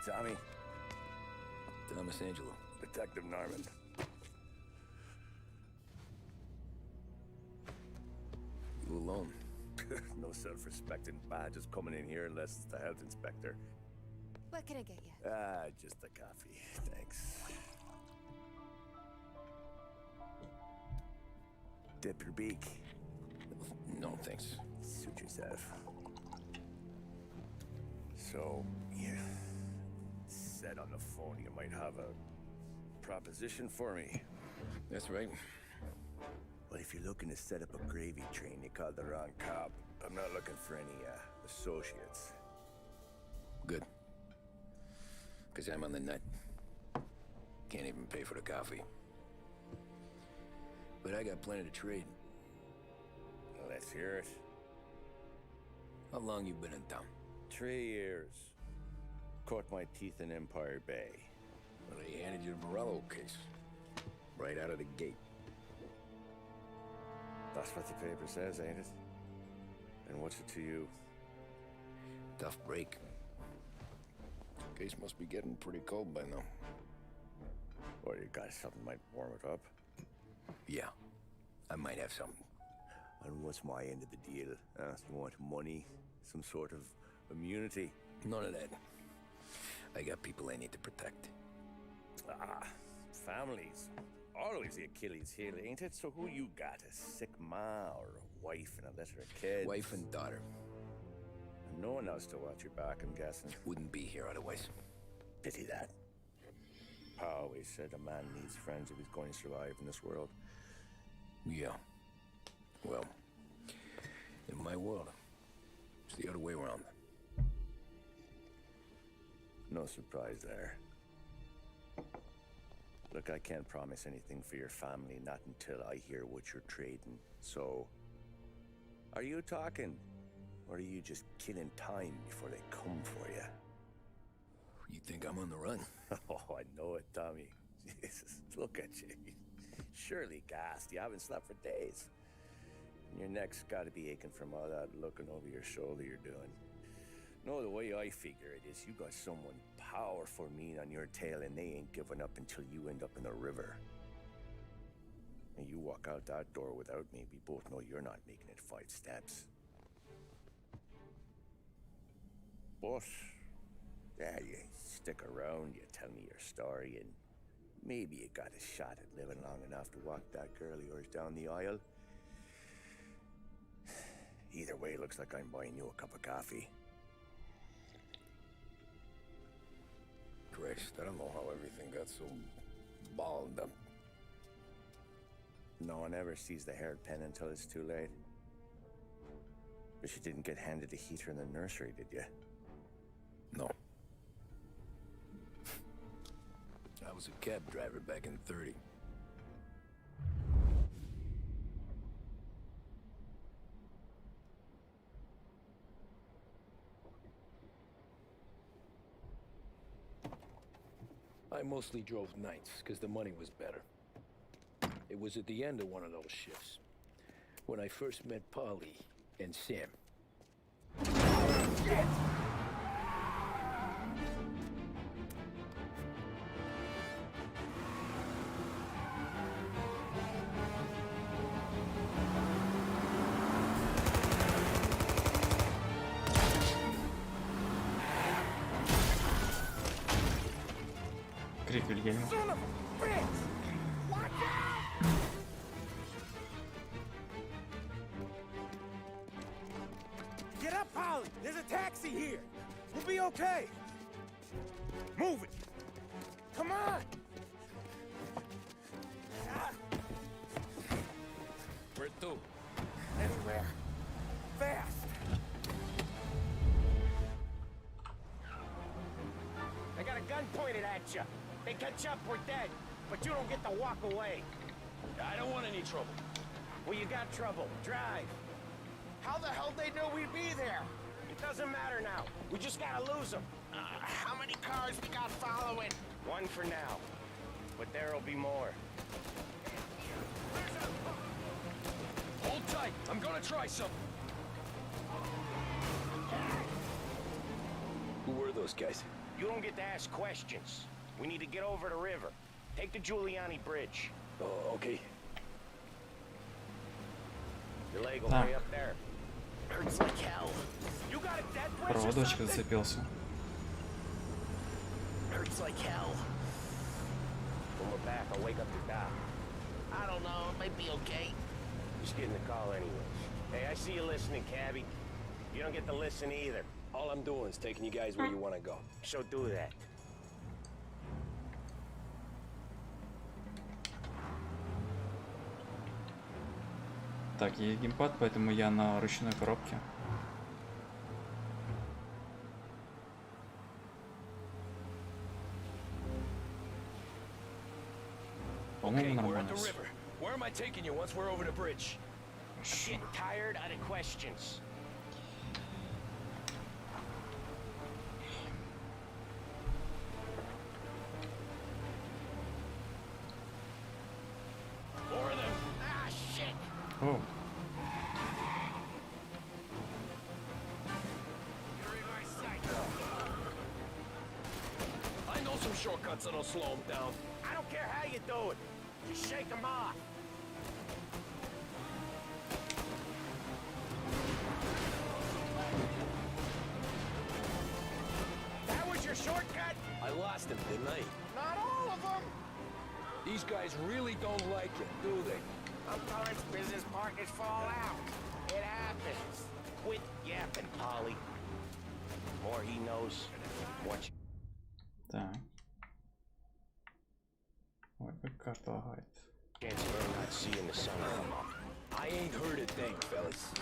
Tommy. Thomas Angelo. Detective Norman. You alone? No self-respecting badges coming in here unless it's the health inspector. What can I get you? Just a coffee. Thanks. Dip your beak. No, thanks. Suit yourself. So, you said on the phone you might have a proposition for me. That's right. Well, if you're looking to set up a gravy train, you called the wrong cop. I'm not looking for any, associates. Good. Because I'm on the nut. Can't even pay for the coffee. But I got plenty to trade. Well, let's hear it. How long you been in town? 3 years. Caught my teeth in Empire Bay. Well, they handed you the Morello case. Right out of the gate. That's what the paper says, ain't it? And what's it to you? Tough break. Case must be getting pretty cold by now. Or you got something might warm it up? Yeah, I might have something. And what's my end of the deal? You want money? Some sort of immunity? None of that. I got people I need to protect. Families. Always the Achilles heel, ain't it? So who you got? A sick ma or a wife and a litter of kids? Wife and daughter. And no one else to watch your back, I'm guessing. Wouldn't be here otherwise. Pity that. Pa always said a man needs friends if he's going to survive in this world. Yeah. Well, in my world, it's the other way around. No surprise there. Look, I can't promise anything for your family, not until I hear what you're trading. So, are you talking? Or are you just killing time before they come for you? You think I'm on the run? Oh, I know it, Tommy. Jesus, look at you. Surely gassed. You haven't slept for days. And your neck's got to be aching from all that looking over your shoulder you're doing. No, the way I figure it is you got someone powerful mean on your tail and they ain't giving up until you end up in the river. And you walk out that door without me, we both know you're not making it 5 steps. But, yeah, you stick around, you tell me your story, and maybe you got a shot at living long enough to walk that girl of yours down the aisle. Either way, looks like I'm buying you a cup of coffee. Christ, I don't know how everything got so balled up. No one ever sees the haired pen until it's too late. But you didn't get handed a heater in the nursery, did you? No. I was a cab driver back in '30. I mostly drove nights, because the money was better. It was at the end of one of those shifts, when I first met Palit and Sam. Shit! Son of a bitch! Watch out! Get up, Palit! There's a taxi here! We'll be okay! Move it! Come on! Where to? Anywhere. Fast! I got a gun pointed at you. They catch up, we're dead. But you don't get to walk away. I don't want any trouble. Well, you got trouble. Drive. How the hell they know we'd be there? It doesn't matter now. We just gotta lose them. How many cars we got following? One for now. But there'll be more. Hold tight. I'm gonna try something. Who were those guys? You don't get to ask questions. We need to get over the river. Take the Giuliani Bridge. Oh, okay. Your leg will way up there. Hurts like hell. You got a dead bridge or Проводочек something? зацепился. Hurts like hell. When we're back, I'll wake up the doc. I don't know, it might be okay. Just getting the call anyways. Hey, I see you listening, cabbie. You don't get to listen either. All I'm doing is taking you guys where you want to go. So do that. Так, есть геймпад, поэтому я на ручной коробке. По-моему, нормально. Where am I taking you once we're over the bridge? Getting tired out of questions. More of them. Ah, shit. О, You're in my sight. I know some shortcuts that'll slow them down. I don't care how you do it. Just shake them off. That was your shortcut? I lost him, didn't I? Not all of them. These guys really don't like it, do they? Sometimes business partners fall out. It happens. Quit yapping, Polly. More he knows, more you... так. Ой, как карта лагает. Chance of her not seeing the sun come up. I ain't heard a thing, fellas.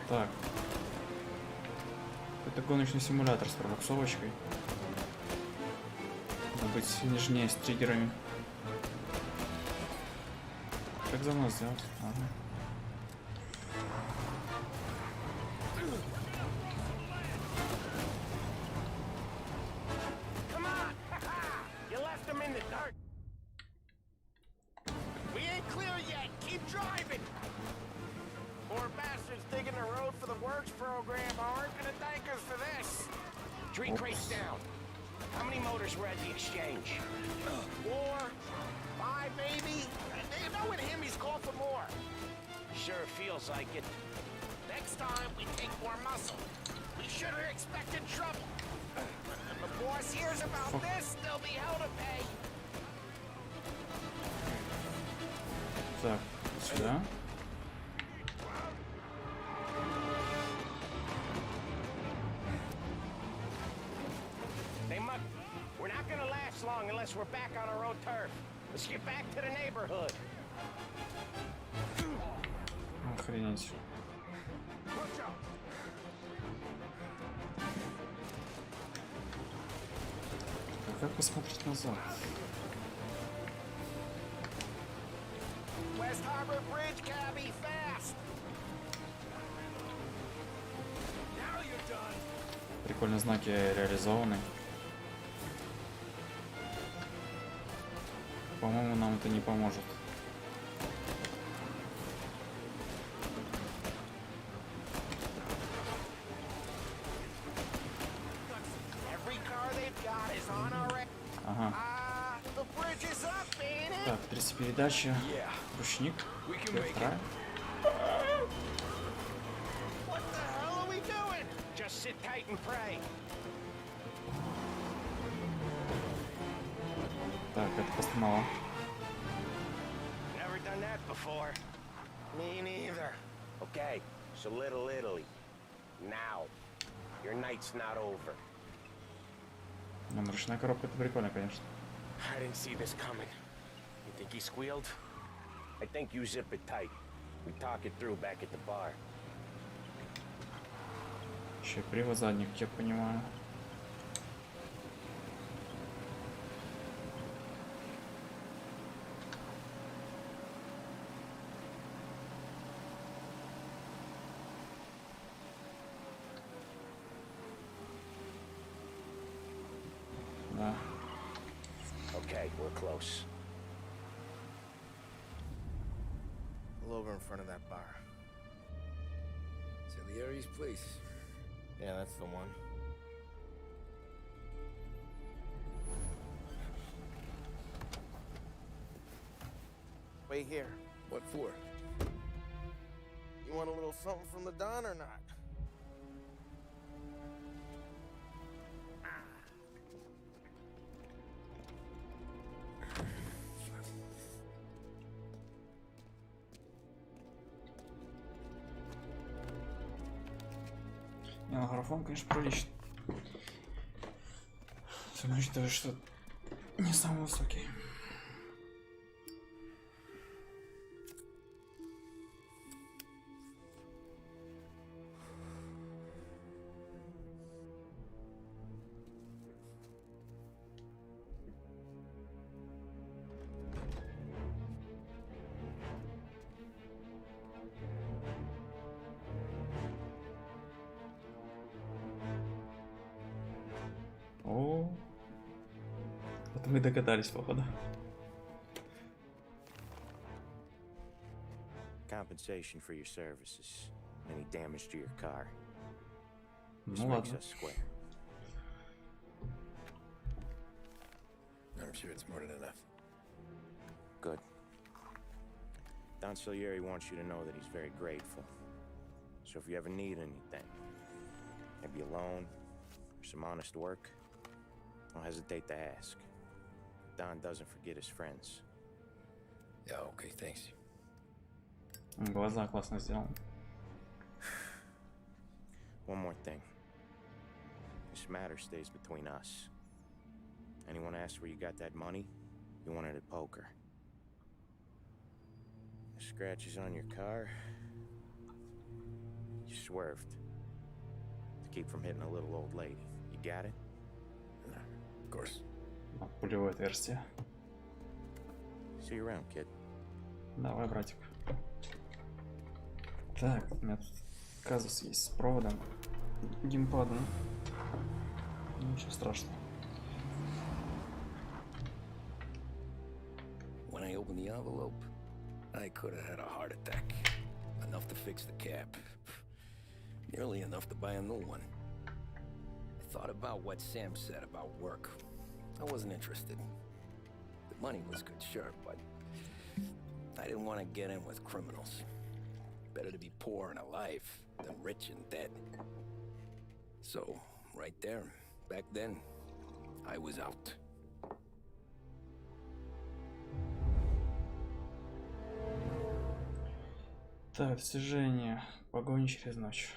Так. Это гоночный симулятор с пробуксовочкой. Надо быть нежнее с триггерами. Как за мной сделать? Ага. Come on! You left them in the dark. We ain't clear yet. Keep driving. Poor bastards digging the road for the works program aren't gonna thank us for this. 3 crates down. How many motors were at the exchange? 4, 5 maybe? You know with him he's called for more. Sure feels like it. Next time we take more muscle. We should have expected trouble. When the boss hears about this, there'll be hell to pay. Так, сюда. They must. We're not gonna last long unless we're back on our own turf. Let's get back to the neighborhood. Охренеть. А как посмотреть назад? West Harbor Bridge, cabby, fast. Now you're done. Прикольно, знаки реализованы. По-моему, нам это не поможет. Ага. Так, 30 передача. Ручник. F3. Так, это постанова. Never done that before. Me neither. Okay, so Little Italy. Now, your night's not over. Ну, ручная коробка, это прикольно, конечно. I didn't see this coming. You think he squealed? I think you zip it tight. We talk it through back at the bar. Еще привод задних, я понимаю. Да. Okay, we're close. Pull over in front of that bar. Salieri's place. Yeah, that's the one. Wait here. What for? You want a little something from the Don or not? Не, ну графон, конечно, приличный. Особенно учитывая, что не самый высокий. О, вот мы догадались, походу. Compensation for your services. Any damage to your car. This Ну makes ладно. us square. I'm sure it's more than enough. Good. Don Salieri wants you to know that he's very grateful. So if you ever need anything, maybe a loan or some honest work, don't hesitate to ask. Don doesn't forget his friends. Yeah, okay, thanks. Глаза классно сделаны. One more thing. This matter stays between us. Anyone asks where you got that money, you won it at poker. The scratches on your car, you swerved to keep from hitting a little old lady. You got it? Of course. Пулевое отверстие. See you around, kid. Давай, братик. Так, у меня тут казус есть с проводом. Геймпадом. Ничего страшного. When I opened the envelope, I could have had a heart attack. Enough to fix the cap. Nearly enough to buy a new one. I thought about what Sam said about work. I wasn't interested. The money was good, sure, but I didn't want to get in with criminals. Better to be poor and alive than rich and dead. So, right there, back then, I was out. Так, достижение. Погоня через ночь.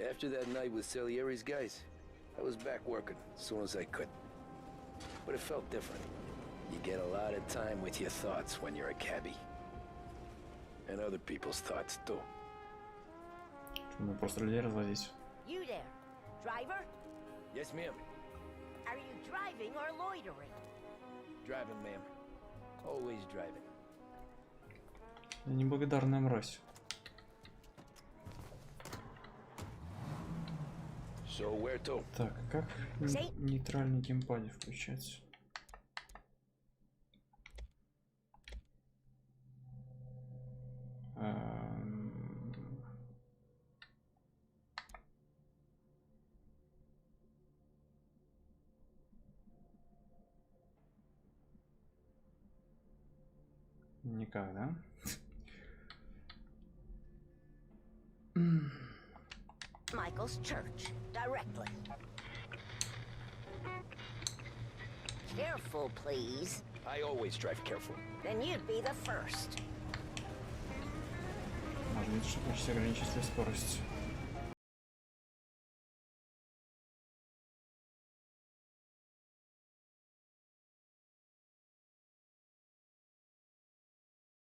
After that night with Salieri's guys, I was back working as soon as I could. But it felt different. You get a lot of time with your thoughts when you're a cabbie. And other people's thoughts too. Нужно просто людей развозить. You there, driver? Yes, ma'am. Are you driving or loitering? Driving, ma'am. Always driving. Неблагодарная мразь. So where to? Так, как нейтральный геймпаде включать? Никак, да? Michael's church, directly. Careful, please. I always drive careful. Then you'd be the first. Можно лучше почти ограничить скорость.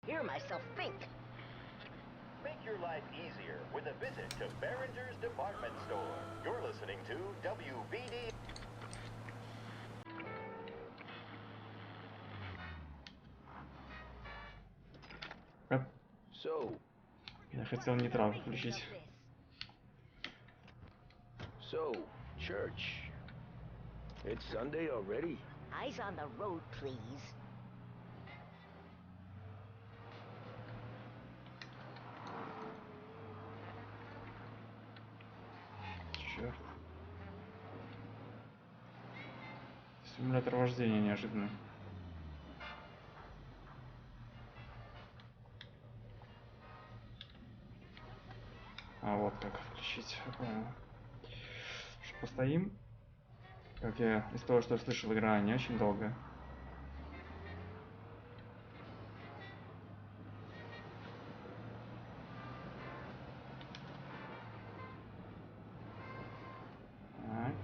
Hear myself think. Make your life easier with a visit to Behringer's Department Store. You're listening to WBD. So, Я хотел нейтрал включить. church. It's Sunday already? Eyes on the road, please. Черт. Симулятор вождения неожиданно. А вот как отключить. Я понял. Что, постоим? Как я из того, что слышал, игра не очень долго. Так.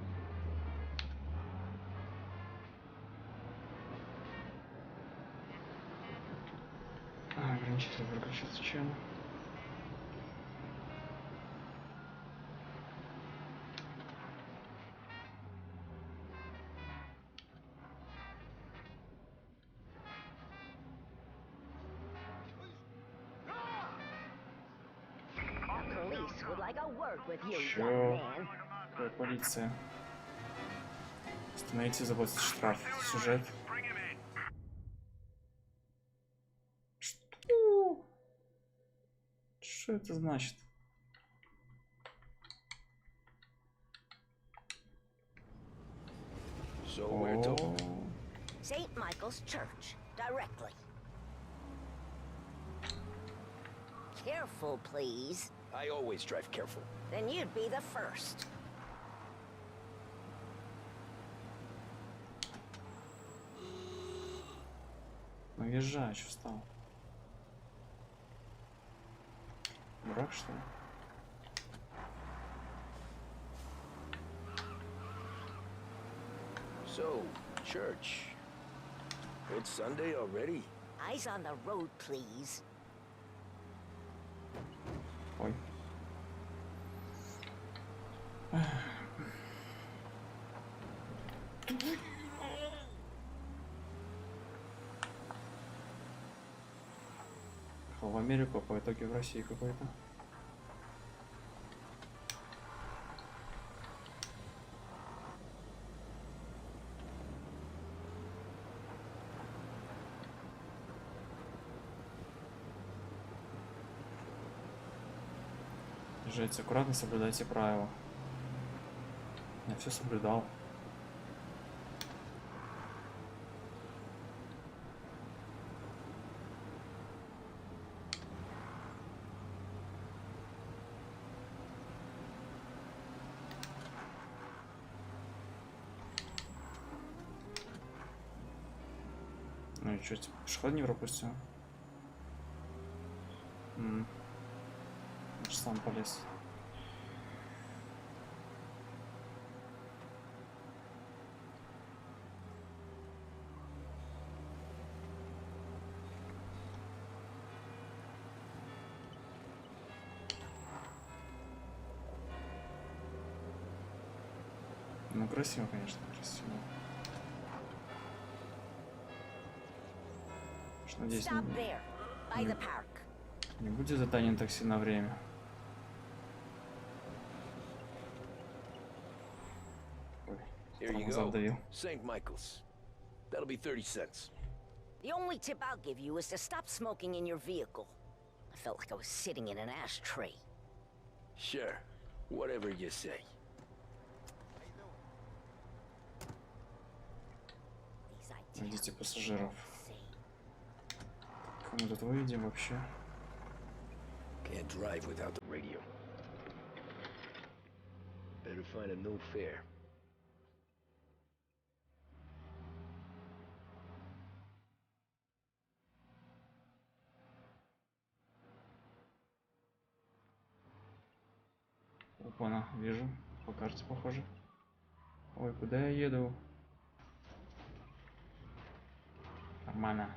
Ограничитель выключился, чем? Police would like a word with you, Чё? young man. Какая полиция? Остановите, заплатите штраф. Сюжет. Что? Что это значит? So where to? St. Michael's Church, directly. Careful, please. I always drive careful. Then you'd be the first. Ну езжай, что встал? Дурак, что ли? So, church. It's Sunday already? Eyes on the road, please. Ой. В Америку, а по итоге в России какой-то. Езжайте аккуратно, соблюдайте правила. Я все соблюдал. Ну и что, типа, пешеход не пропустил? Я же сам полез. Ну, красиво, конечно, красиво. Что, надеюсь, Stop there, by the park. не будет задание такси на время. Ой, Here you тормоза go. вдавил. St. Michael's. That'll be 30 cents. The only tip I'll give you is to stop smoking in your vehicle. I felt like I was sitting in an ashtray. Sure. Whatever you say. Найдите пассажиров. Как мы тут выйдем вообще? Can't drive without the radio. Better find a new fare. Опа-на, вижу. По карте похоже. Ой, куда я еду? Нормально.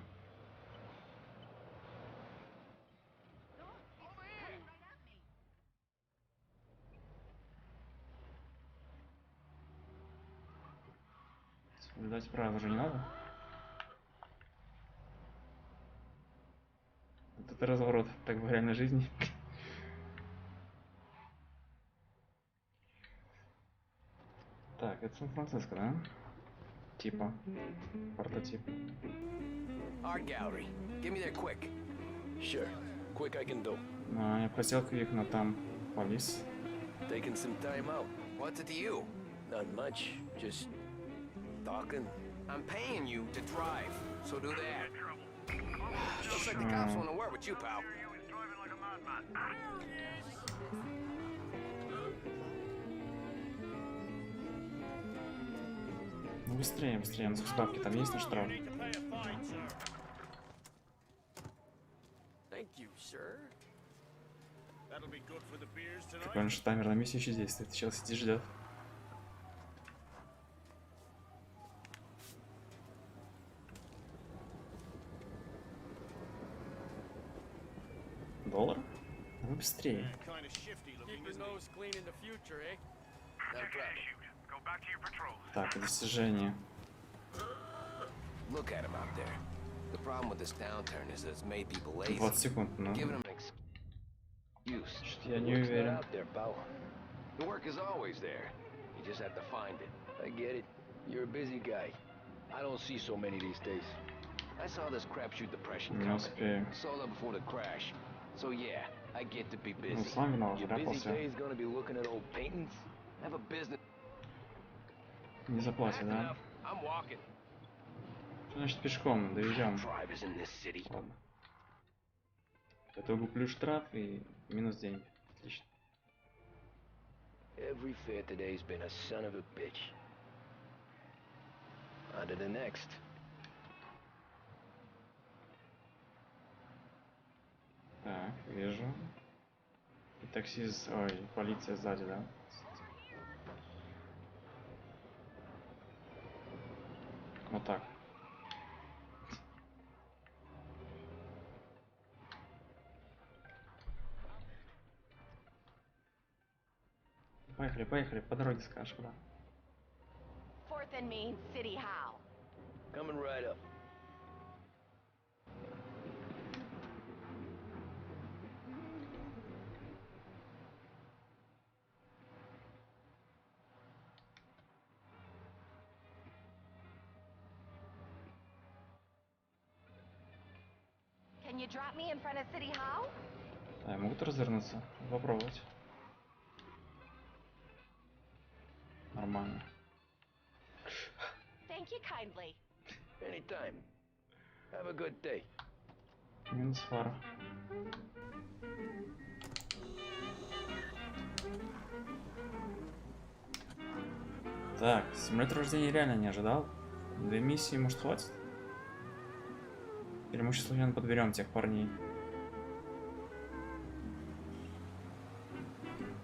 Соблюдать правила уже не надо. Вот это разворот, так в реальной жизни. Так, это Сан-Франциско, да? типа. Прототип. Art gallery. Get me there quick. Sure. Quick I can do. Я просил Квик, но там повис. Taking some time out. What's it to you? Not much. Just talking. I'm paying you to drive, so do that. Looks like the cops want to work with you, pal. Ну быстрее, быстрее. На ставки там есть на штраф? Прикольно, что таймер на миссии еще действует. Сейчас сидит, ждет. $1? Ну быстрее. Так, достижение. 20 секунд, ну. Что-то я не уверен. The work is always there. You just have to find it. I get it. You're a busy guy. I don't see so many these days. I saw this crapshoot depression coming. Saw that before the crash. So yeah, I get to be busy. Your busy day is gonna be looking at old paintings. Have a business. Не заплатит, да? I'm walking. Значит, пешком довезем. Ладно. Это плюс штраф и минус деньги. Отлично. Every fair today's been a son of a bitch. On to the next. Так, вижу. И таксист, ой, полиция сзади, да? Вот так. Поехали, поехали, по дороге скажешь, куда. Fourth and Main, City Hall. Coming right up. Can you drop me in front of City Hall? А, могут развернуться, попробовать. Нормально. Thank you kindly. Anytime. Have a good day. Минус фара. Так, симулятор рождения реально не ожидал. 2 миссии, может, хватит? Или мы сейчас случайно подберем тех парней?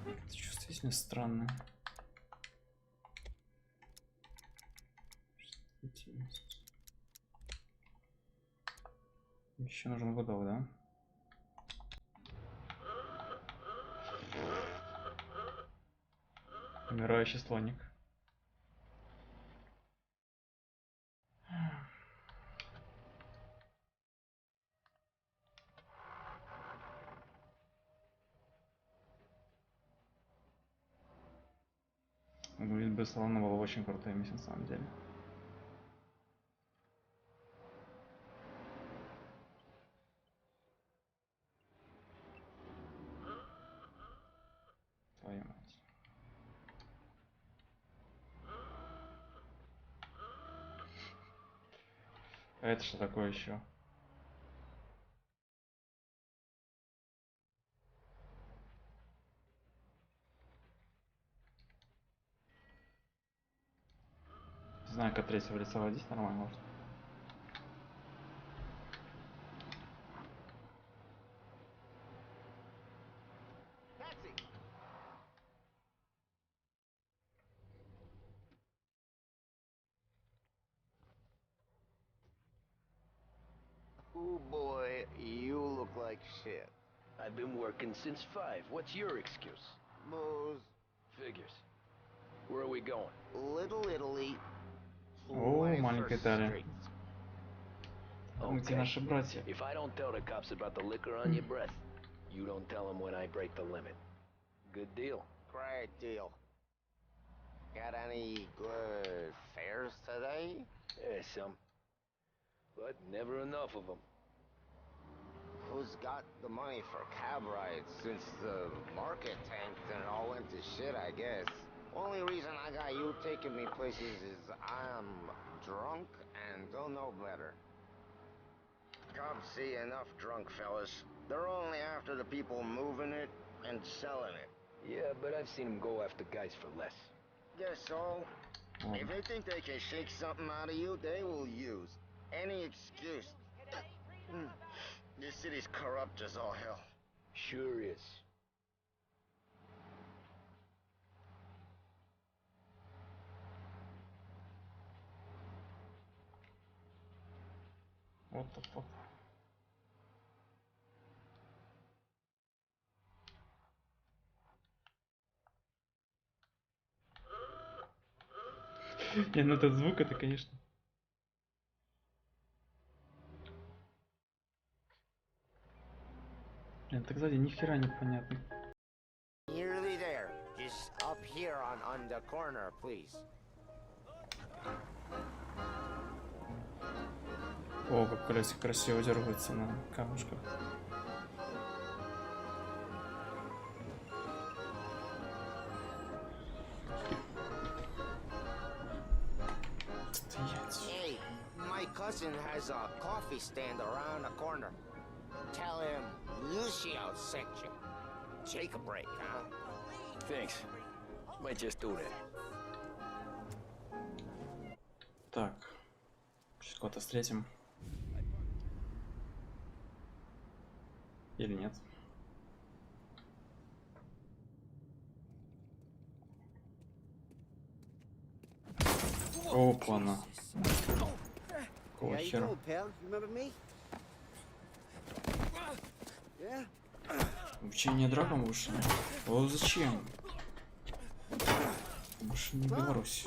Это чувство действительно странное. Еще нужен годов, да? Умирающий слоник. Выглядит бы слона, было очень крутая миссия на самом деле. Твою мать. А это что такое еще? Не знаю, как третьего лица водить нормально может. Oh boy, you look like shit. I've been working since 5. What's your excuse? Moose. Figures. Where are we going? Little Italy. О, маленькая Италия. Где наши братья? If I don't tell the cops about the liquor on your breath, you don't tell them when I break the limit. Good deal. Great deal. Got any good fares today? Yeah, some. But never enough of them. Who's got the money for cab rides since the market tanked and it all went to shit, I guess? Only reason I got you taking me places is I'm drunk and don't know better. Cops see enough drunk fellas. They're only after the people moving it and selling it. Yeah, but I've seen them go after guys for less. Guess so. If they think they can shake something out of you, they will use any excuse. This city's corrupt as all hell. Sure is. What the fuck? Не, ну этот звук, это, конечно. Блин, так сзади ни хера не понятно. Nearly there. Just up here on the corner, please. О, как колесико красиво дергается на камушках. Hey, my cousin has a coffee stand around the corner. Tell him Lucio sent you. Take a break, huh? Thanks. Might just do that. Так. Сейчас кого-то встретим. Или нет? Опа-на. Какого хера? Учение драком вышло? О, зачем? Больше не Беларусь.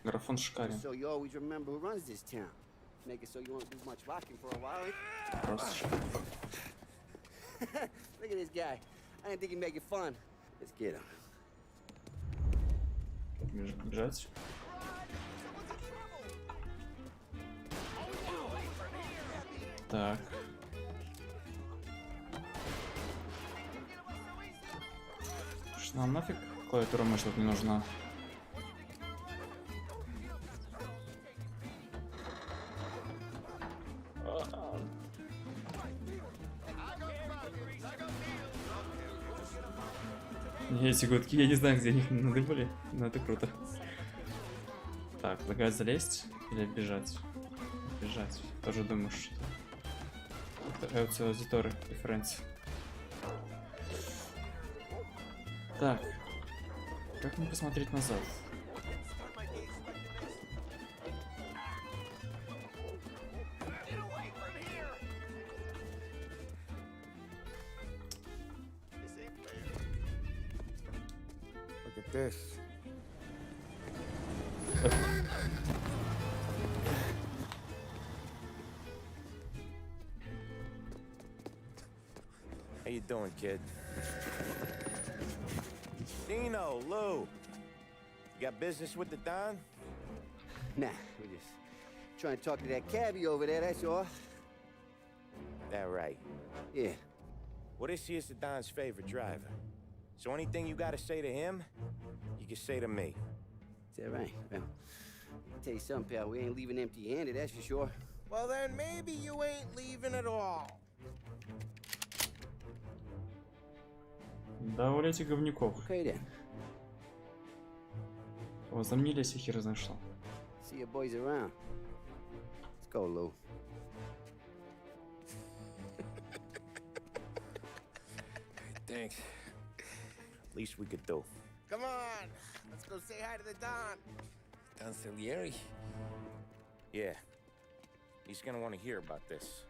Графон шикарен. Просто Look at this guy. I didn't think he'd make it fun. Let's get him. бежать. Так. Что нам нафиг клавиатура мышь тут не нужна? Эти гудки, я не знаю, где они надыбали, но это круто. Так, предлагаю залезть или бежать? Бежать. Тоже думаю, что... Это аудиторы, референс. Так. Как мне посмотреть назад? This. How you doing, kid? Dino, Lou. You got business with the Don? Nah, we're just trying to talk to that cabbie over there, that's all. That right. Yeah. Well, this here's the Don's favorite driver. So anything you gotta say to him, you can say to me. Is that right? Well, I'll tell you something, pal. We ain't leaving empty-handed, that's for sure. Well, then maybe you ain't leaving at all. Да, валяйте говнюков. Okay, then. Возомнились и хер знает что. See your boys around. Let's go, Lou. Thanks. Least we could do. Come on, let's go say hi to the Don. Don Salieri? Yeah. He's gonna want to hear about this.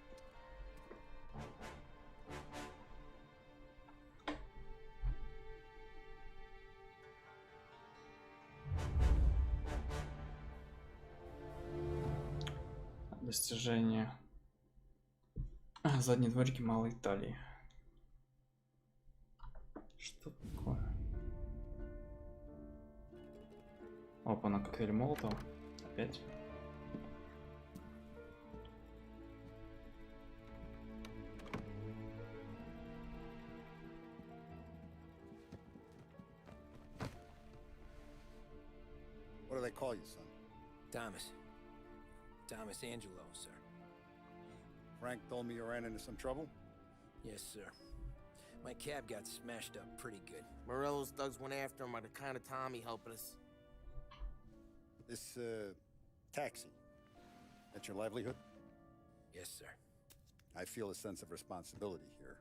Достижение. Задние дворики Малой Италии. Что такое? Опа, на коктейль Молотова. Опять. What do they call you, son? Thomas. Thomas Angelo, sir. Frank told me you ran into some trouble? Yes, sir. My cab got smashed up pretty good. Morello's thugs went after him by the kind of Tommy helping us. This, taxi. That's your livelihood? Yes, sir. I feel a sense of responsibility here.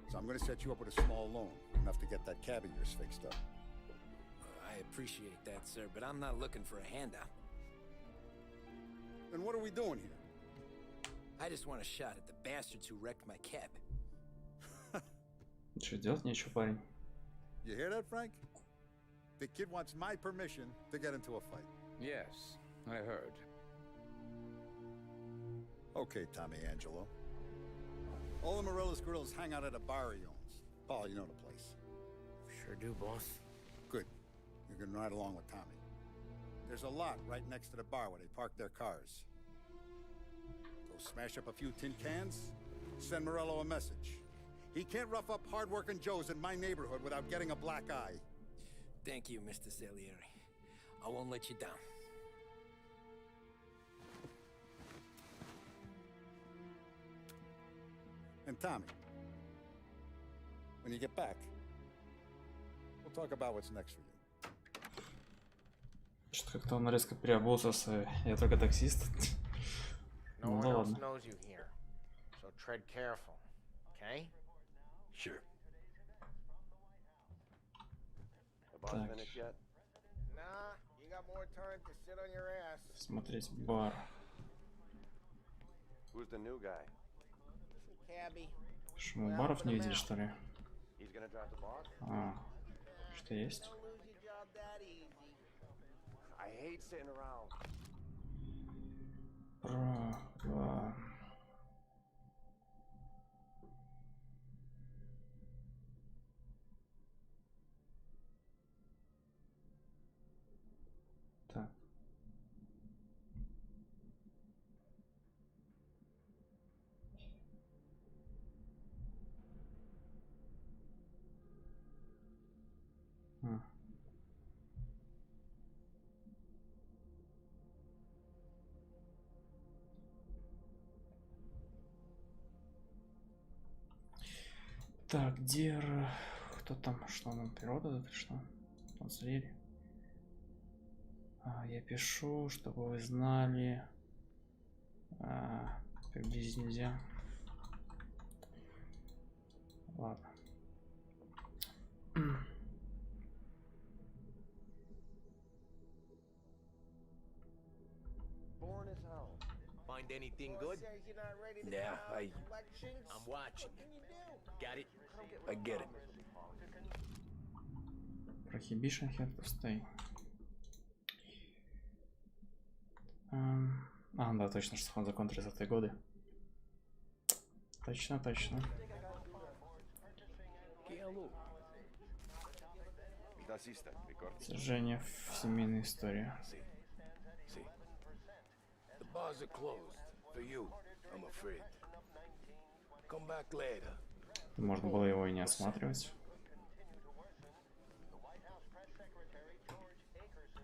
So I'm gonna set you up with a small loan, enough to get that cab of yours fixed up. I appreciate that, sir, but I'm not looking for a handout. Then what are we doing here? I just want a shot at the bastards who wrecked my cab. Что делать нечего, парень. You hear that, Frank? The kid wants my permission to get into a fight. Yes, I heard. Okay, Tommy Angelo. All the Morello's girls hang out at a bar he owns. Paul, you know the place. Sure do, boss. Good. You can ride along with Tommy. There's a lot right next to the bar where they park their cars. Go smash up a few tin cans, send Morello a message. He can't rough up hard-working Joes in my neighborhood without getting a black eye. Thank you, Mr. Salieri. I won't let you down. And Tommy, when you get back, we'll talk about what's next for you. Что как-то он резко переобулся, я только таксист. No Ну one да else ладно. knows you here, so tread careful, okay? Sure. Так, Nah, you got more time to sit on your ass. смотреть бар. Who's the new guy? Cabby. Что, мы баров не видели, что ли? He's gonna drop the box? А, что есть? Don't lose your job that easy. I hate sitting around. Права. Так. Так, где... Кто там? Что нам? Природа тут или что? Вот звери. Я пишу, чтобы вы знали. Приблизить нельзя. Ладно. Born as hell. Find anything good? Yeah, I'm watching. Got it? I get it. Prohibition had to stay. Да, точно, что он закон 30-е годы. Точно, точно. Сожжение в семейной истории. The bars are closed. For you, I'm afraid. Come back later. Можно было его и не осматривать.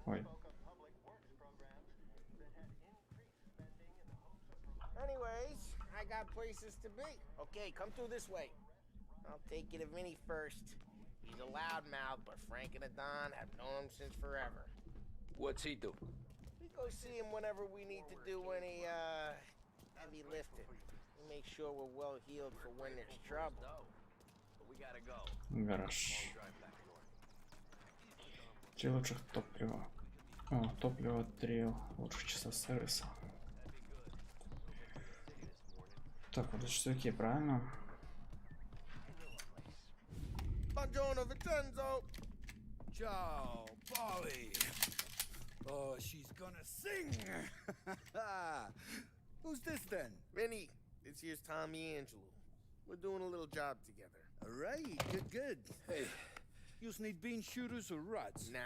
Ой. Anyways, I got places to be. Okay, come through this way. I'll take you to Vinny first. He's a loudmouth, but Frank and Adon have known him since forever. What's he do? We go see him whenever we need to do any, heavy lifting. We make sure we're well healed for when there's trouble. We gotta go. Гараж. 3 лучших топлива. О, топливо 3 лучших часа сервиса. Так, вот что такие, правильно? Buongiorno, Vincenzo. Ciao, Polly. Oh, she's gonna sing. Who's this then? Vinny, this here's Tommy Angelo. We're doing a little job together. All right, good. Hey, you need bean shooters or rods? Nah,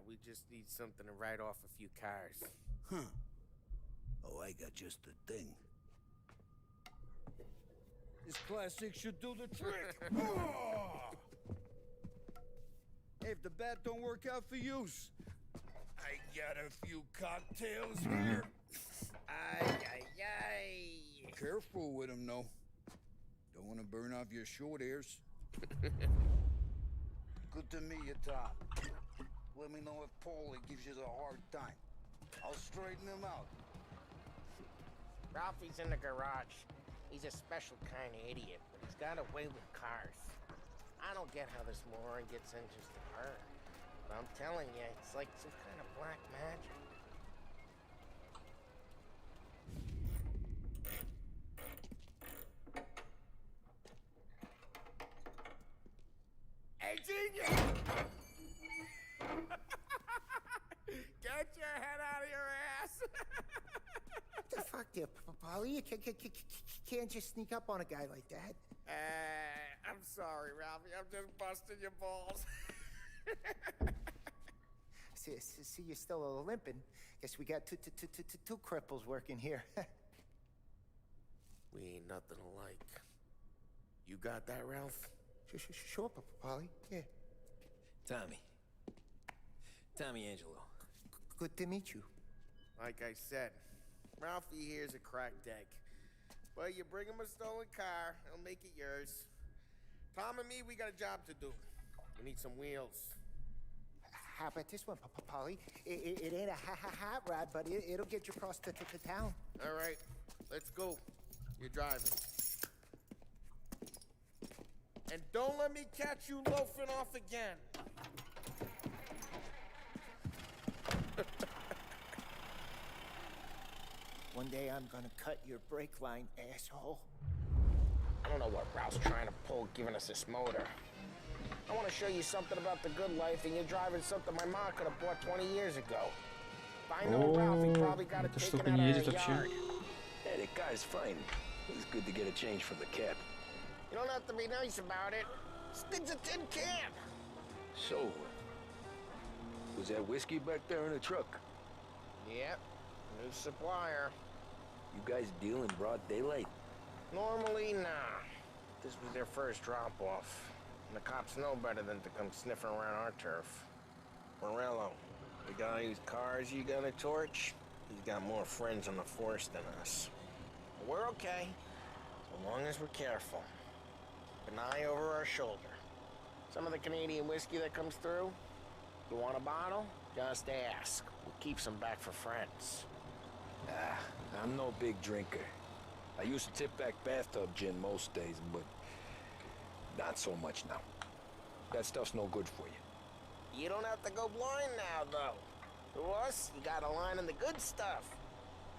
we just need something to write off a few cars. Huh. Oh, I got just the thing. This classic should do the trick. Oh! Hey, if the bat don't work out for you, I got a few cocktails here. Ay. Careful with them, though. Don't want to burn off your short hairs. Good to meet you, Tom. Let me know if Paulie gives you the hard time. I'll straighten him out. Ralphie's in the garage. He's a special kind of idiot, but he's got a way with cars. I don't get how this moron gets engines to burn. But I'm telling you, it's like some kind of black magic. Hey, genius! Get your head out of your ass! What the fuck there, Polly? You can't just sneak up on a guy like that. I'm sorry, Ralphie. I'm just busting your balls. See, you're still limping. Guess we got two cripples working here. We ain't nothing alike. You got that, Ralph? Sure, Polly. Yeah. Tommy Angelo. Good to meet you. Like I said, Ralphie here's a cracked egg. But you bring him a stolen car, he'll make it yours. Tom and me, we got a job to do. We need some wheels. How about this one, Polly? It ain't a hot rod, but it'll get you across to town. All right, let's go. You're driving. And don't let me catch you loafing off again. One day I'm gonna cut your brake line, asshole. I don't know what Ralph's trying to pull giving us this motor. I want to show you something about the good life, and you're driving something my mom could have bought 20 years ago. If I know Ralph, he probably got it taken out of our yard. Hey, that guy's fine. It's good to get a change from the cab. You don't have to be nice about it. This thing's a tin can. So, was that whiskey back there in the truck? Yep, new supplier. You guys deal in broad daylight? Normally, nah. This was their first drop-off. And the cops know better than to come sniffing around our turf. Morello, the guy whose cars you gonna torch, he's got more friends on the force than us. But we're okay, so long as we're careful. An eye over our shoulder. Some of the Canadian whiskey that comes through, you want a bottle? Just ask. We'll keep some back for friends. I'm no big drinker. I used to tip back bathtub gin most days, but not so much now. That stuff's no good for you. You don't have to go blind now, though. To us, you got a line in the good stuff.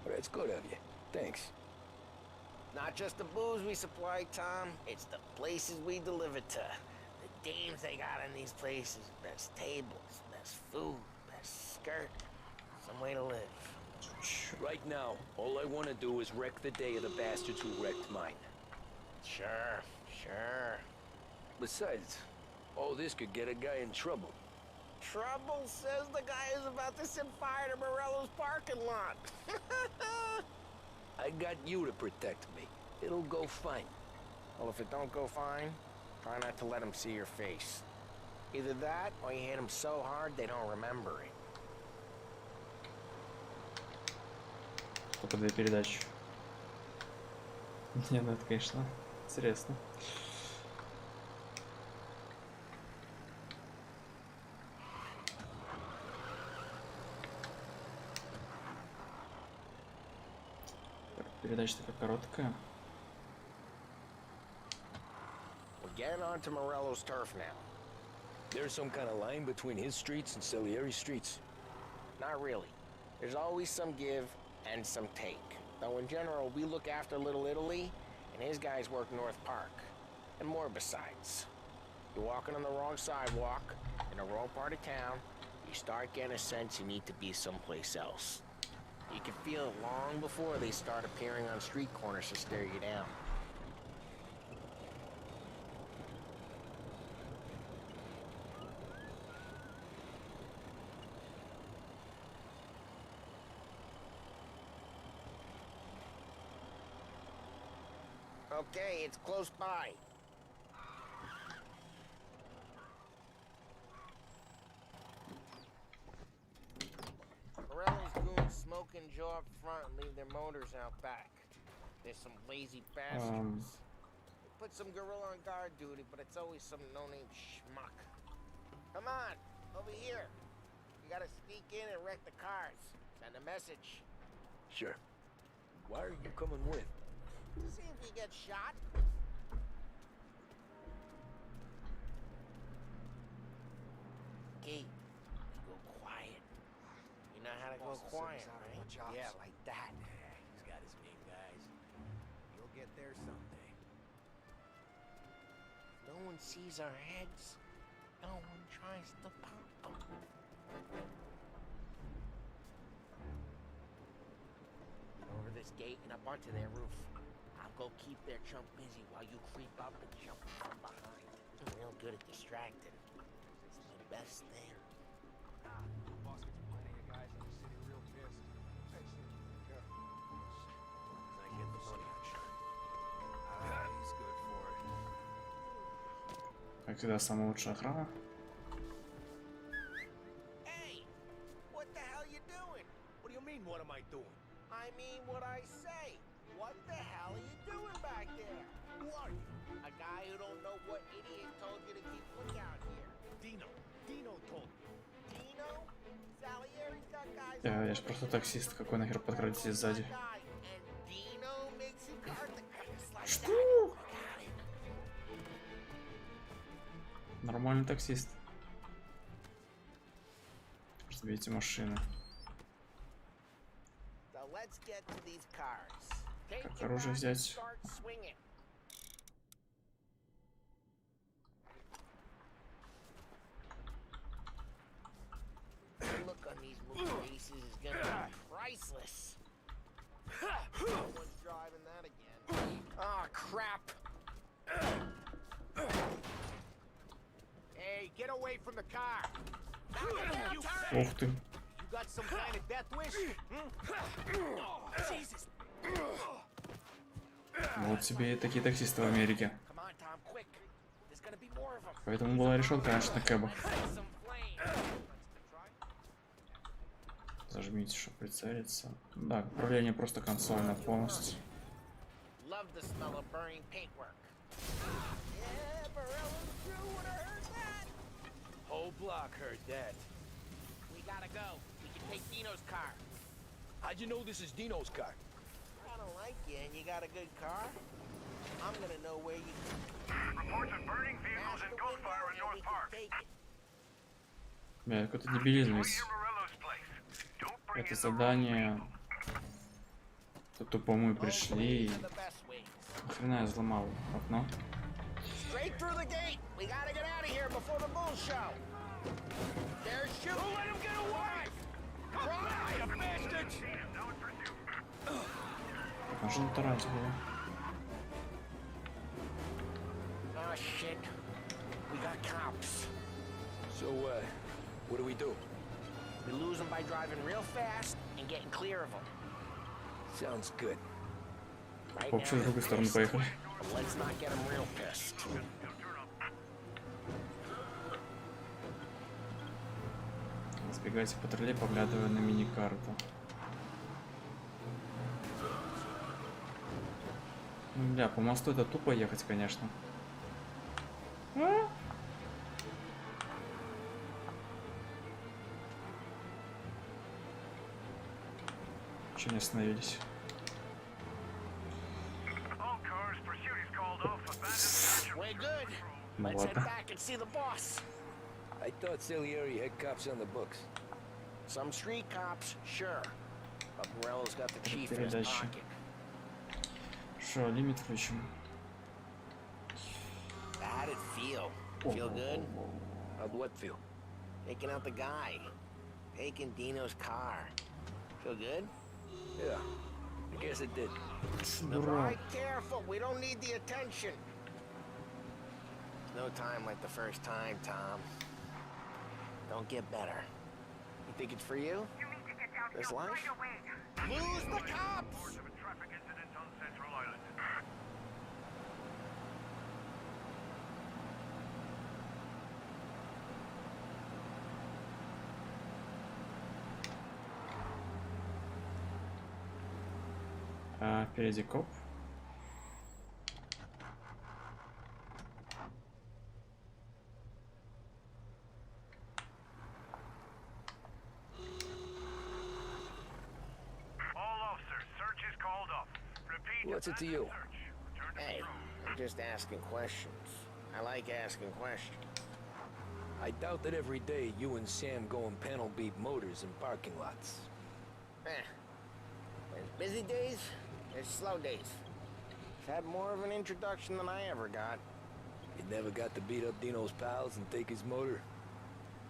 Well, that's good of you. Thanks. Not just the booze we supply, Tom. It's the places we deliver to. The dames they got in these places. Best tables, best food, best skirt. Some way to live. Right now, all I want to do is wreck the day of the bastards who wrecked mine. Sure. Besides, all this could get a guy in trouble. Trouble says the guy is about to set fire to Morello's parking lot. I got you to protect me. It'll go fine. Well, if it don't go fine, try not to let them see your face. Either that, or you hit them so hard they don't remember it. Только две передачи. Не, ну это, конечно, интересно. Передача такая короткая. We're getting onto Morello's turf now. There's some kind of line between his streets and Salieri streets? Not really. There's always some give and some take. Though in general, we look after Little Italy, and his guys work North Park. And more besides. You're walking on the wrong sidewalk, in the wrong part of town, you start getting a sense you need to be someplace else. You can feel it long before they start appearing on street corners to stare you down. Okay, it's close by. Morello's goons smoke and jaw up front and leave their motors out back. There's some lazy bastards. They put some gorilla on guard duty, but it's always some no-name schmuck. Come on, over here. You gotta sneak in and wreck the cars. Send a message. Sure. Why are you coming with? See if you get shot. Gate, you go quiet. You know how to go quiet, right? Yeah, like that. He's got his game, guys. You'll get there someday. No one sees our heads. No one tries to pop them. Over this gate and up onto their roof. I'll go keep their chump busy while you creep up and jump from behind. I'm real good at distracting. It's the best thing. Boss gets plenty of guys in the city real pissed. Hey, careful. Cause I get the money on shot. He's good for it. Как всегда, самая лучшая охрана. Hey! What the hell you doing? What do you mean, what am I doing? I mean what I say. What the hell are you doing back there? Who are you? A guy who don't know what idiot told you to keep lookout here. Dino told me. Dino? Salieri's got guys. Я же просто таксист, какой нахер подкрадите сзади. Что? Нормальный таксист. Разбейте машины. Как оружие взять? Look on these movie faces is gonna be priceless. No one's driving that again. Oh crap! Hey, get away from the car! Ух ты! You got some kind of death wish? Oh, Jesus! Вот тебе и такие таксисты в Америке. Поэтому была решетка раньше на кэбах. Зажмите, чтобы прицелиться. Да, управление просто консольное полностью. Whole block heard that. We gotta go. We can take Dino's car. How'd you know this is Dino's car? I don't like you and you got a good car. I'm gonna know where you Reports of burning vehicles and gunfire in North Park. Бля, какой-то дебилизм здесь. Это задание. Тут тупо мы пришли и... Нахрена я взломал окно? Straight through the gate. We gotta get out of here before the bull show. There's shooting. Don't let him get away. Cry, you bastards. Можно тарать было. Oh shit. We got cops. So, what do we do? We lose them by driving real fast and getting clear of them. Sounds good. Right Вообще с другой стороны поехали. Let's not get them real pissed. Избегайте патрулей, поглядывая на мини-карту. Ну, бля, по мосту это тупо ехать, конечно. Че не остановились? Ну ладно. I thought Salieri had cops on the books. Some street cops, sure. But Morello's got the chief in his pocket. Шо, лимит включим. How did it feel? Feel good? How'd what feel? Taking out the guy. Taking Dino's car. Feel good? Yeah, I guess it did. Right, careful. We don't need the attention. No time like the first time, Tom. Don't get better. You think it's for you? This life? Lose the cops! Впереди коп. What's it to you? Hey, I'm just asking questions. I like asking questions. I doubt that every day you and Sam go and panel beat motors in parking lots. There's busy days, there's slow days. I've had more of an introduction than I ever got. You never got to beat up Dino's pals and take his motor?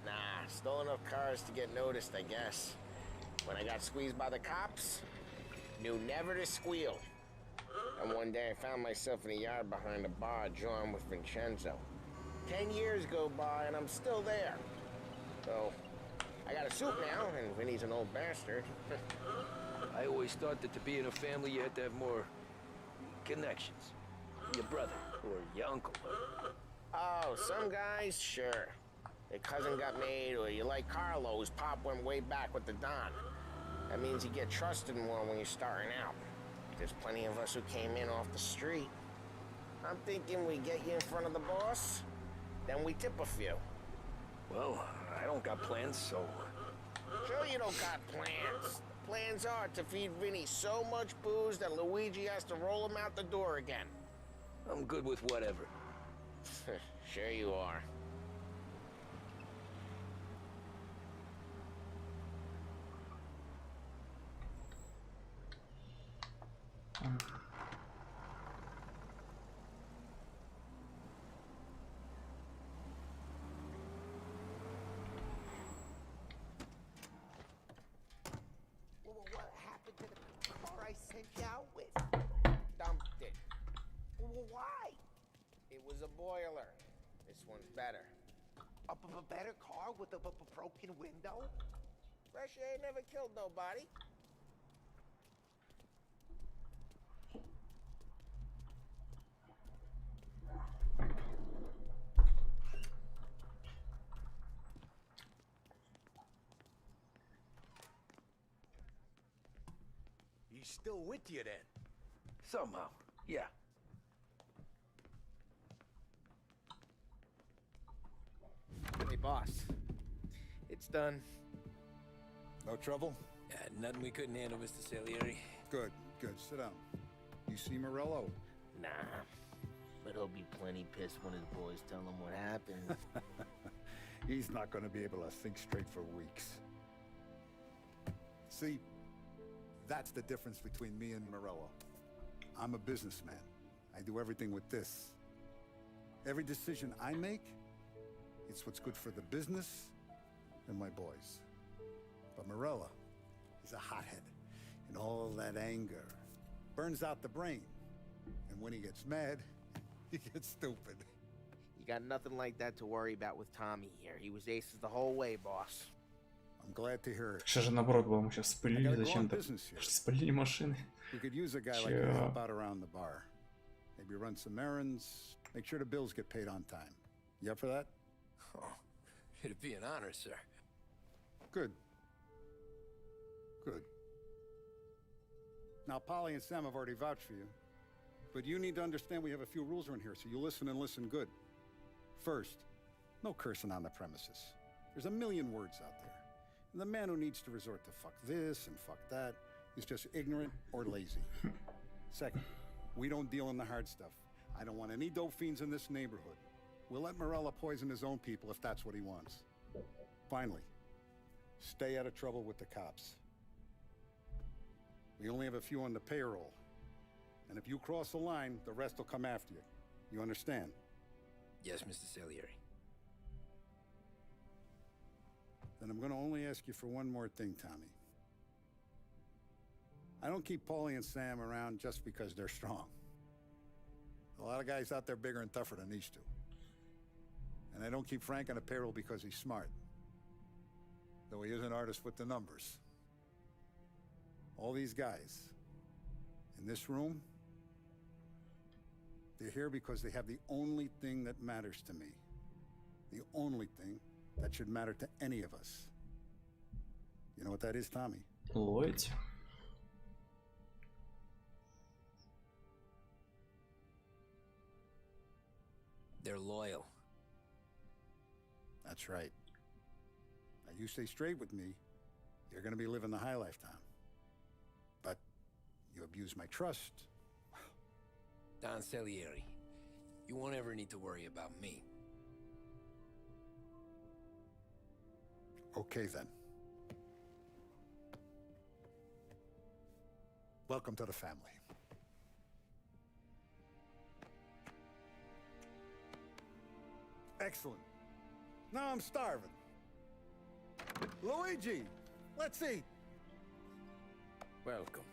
Nah, stole enough cars to get noticed, I guess. When I got squeezed by the cops, knew never to squeal. And one day I found myself in a yard behind a bar drawn with Vincenzo. 10 years go by and I'm still there. So, I got a suit now, and Vinny's an old bastard. I always thought that to be in a family you had to have more connections. Your brother, or your uncle. Oh, some guys, sure. Their cousin got made, or you like Carlos, Pop went way back with the Don. That means you get trusted more when you're starting out. There's plenty of us who came in off the street. I'm thinking we get you in front of the boss, then we tip a few. Well, I don't got plans, so... Sure you don't got plans. The plans are to feed Vinny so much booze that Luigi has to roll him out the door again. I'm good with whatever. Sure you are. What happened to the car I sent you out with? Dumped it. Why? It was a boiler. This one's better. A better car with a broken window? Fresh air never killed nobody. He's still with you then? Somehow, yeah. Hey, boss. It's done. No trouble? Nothing we couldn't handle, Mr. Salieri. Good, good. Sit down. You see Morello? Nah. But he'll be plenty pissed when his boys tell him what happened. He's not going to be able to think straight for weeks. See, that's the difference between me and Morello. I'm a businessman. I do everything with this. Every decision I make, it's what's good for the business and my boys. But Morello is a hothead, and all that anger burns out the brain. And when he gets mad, he gets stupid. You got nothing like that to worry about with Tommy here. He was aces the whole way, boss. I'm glad to hear it. Что же наоборот было, мы сейчас спылили зачем-то. Спылили машины. We could use a guy like you to help out around the bar. Maybe run some errands, make sure the bills get paid on time. You up for that? Oh, it'd be an honor, sir. Good. Good. Now, Polly and Sam have already vouched for you. But you need to understand we have a few rules around here, so you listen and listen good. First, no cursing on the premises. There's a million words out there. And the man who needs to resort to fuck this and fuck that is just ignorant or lazy. Second, we don't deal in the hard stuff. I don't want any dope fiends in this neighborhood. We'll let Morella poison his own people if that's what he wants. Finally, stay out of trouble with the cops. We only have a few on the payroll. And if you cross the line, the rest will come after you. You understand? Yes, Mr. Salieri. Then I'm going to only ask you for one more thing, Tommy. I don't keep Paulie and Sam around just because they're strong. A lot of guys out there bigger and tougher than these two. And I don't keep Frank on a payroll because he's smart. Though he is an artist with the numbers. All these guys in this room, they're here because they have the only thing that matters to me. The only thing that should matter to any of us. You know what that is, Tommy? Loyalty. they're loyal. That's right. Now, you stay straight with me, you're gonna be living the high lifetime. But you abuse my trust. Don Salieri, you won't ever need to worry about me. Okay, then. Welcome to the family. Excellent. Now I'm starving. Luigi, let's eat. Welcome.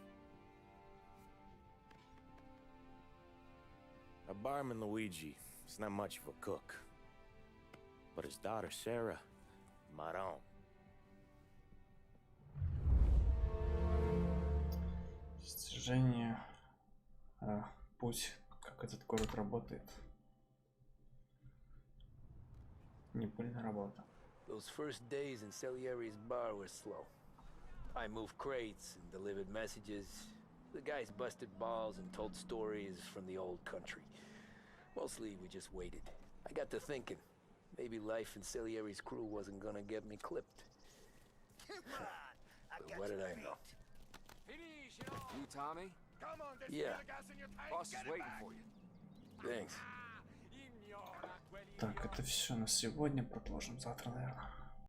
Our barman Luigi is not much of a cook. But his daughter Sarah, Maron. Достижение. Путь, как этот город работает. Непыльная работа. Those first days in Salieri's bar were slow. I moved crates and delivered messages. The guys busted balls and told stories from the old country. Mostly we just waited. I got to thinking, maybe life in Salieri's crew wasn't gonna get me clipped. But what did I know? You, Tommy? Yeah. Boss is waiting for you. Thanks. Так, это все на сегодня. Продолжим завтра, наверное.